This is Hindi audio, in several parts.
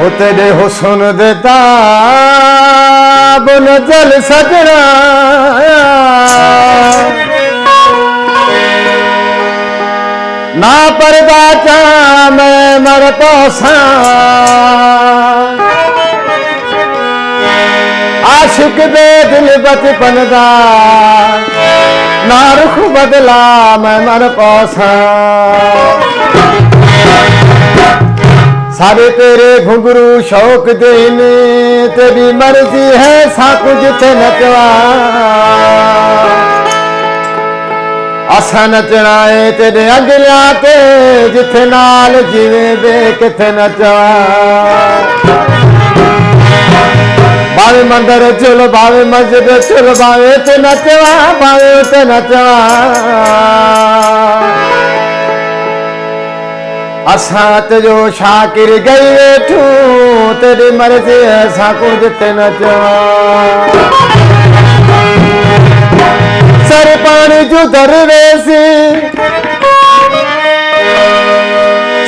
ओ तेरे हुस्न देता बुन जल सजना ना परदा चा मैं मर पोसा आशिक दे दिल बचपन दा ना रुख बदला मैं मर पोसा सारे तेरे घुंघरू शौक देने तेरी मर्जी है सा कुछ थे नचवा असा नचना है तेरे अगलिया ते जिथे नाल जीवे दे किथे नचवा बावे मंदिर चल बावे मस्जिद चल बावे ते नचवा बावे ते नचवा असात जो शाकिर गई वेठू तेरी मर्जी ऐसा कुछ ते नचवा सर पानी जो दरवेसी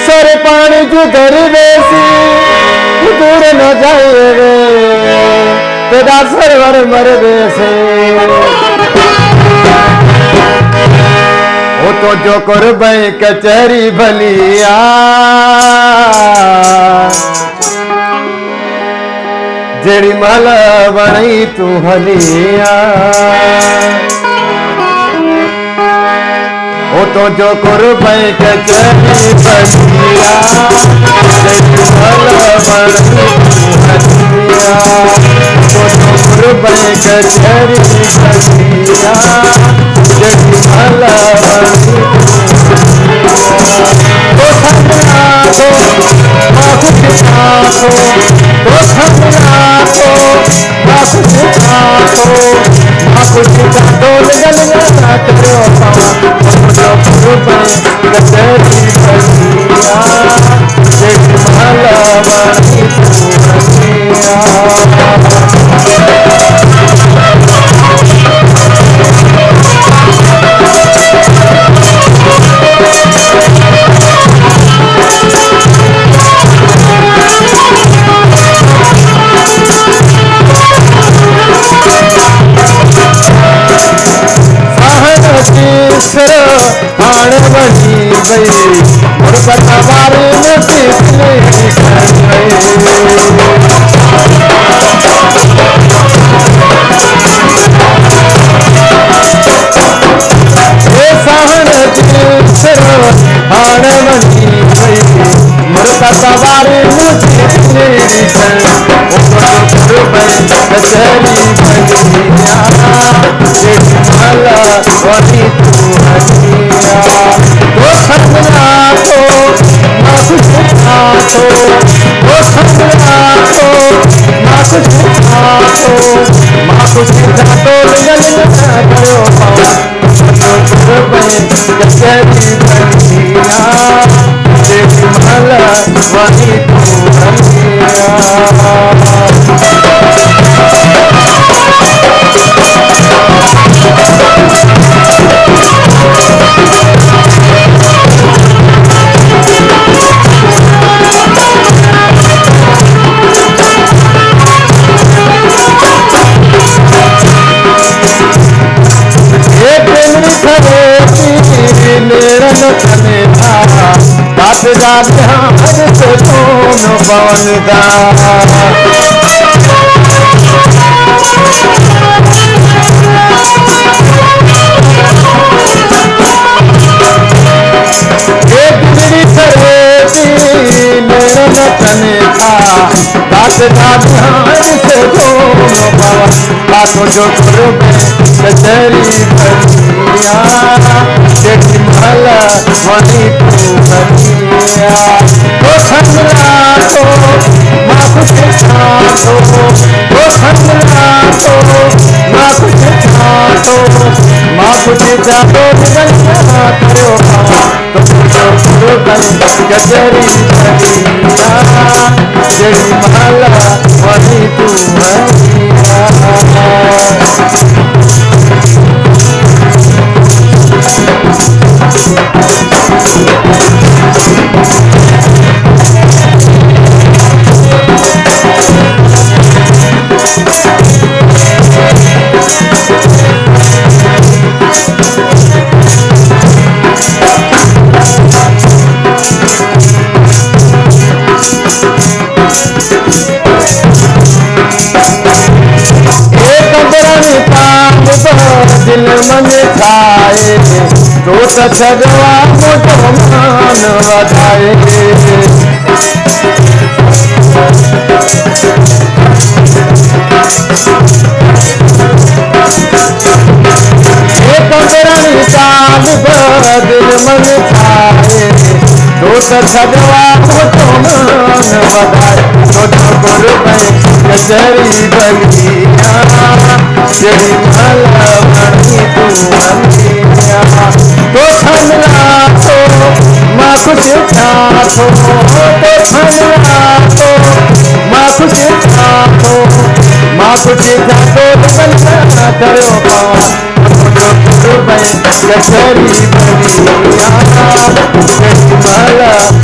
सर पानी जो दरवेसी दूर न जाए रे तेरा सरवर मर से वो तो जो कर बई कचहरी भलिया जेड़ी मल बनी तू हलिया वो तो जो कर बई कचहरी भलिया जेड़ी मल बनी तू हलिया वो तो कर बई कचहरी भलिया जेड़ी मल जो कचहरी भलिया जेठी मल वनी तू हलिया ओ संगला तो माँ कुछ छाटो ओ संगला तो माँ कुछ छाटो माँ कुछ छाटो गलिया करो तो जो कचहरी भलिया जेठी मल वनी तू हलिया छॾवा मोटो मान वधाए कंदराणी साल दिल मन छाए दोस्त छॾवा मोटो मान वधाए छोटो गुरबई कचहरी बलिया जड़ी माला वणी तू वंदिया तो छनला तो मां खुश था तो छनला तो मां खुश था तो मां खुश था तो बंदा करो गुरबई कचहरी बलिया जड़ी माला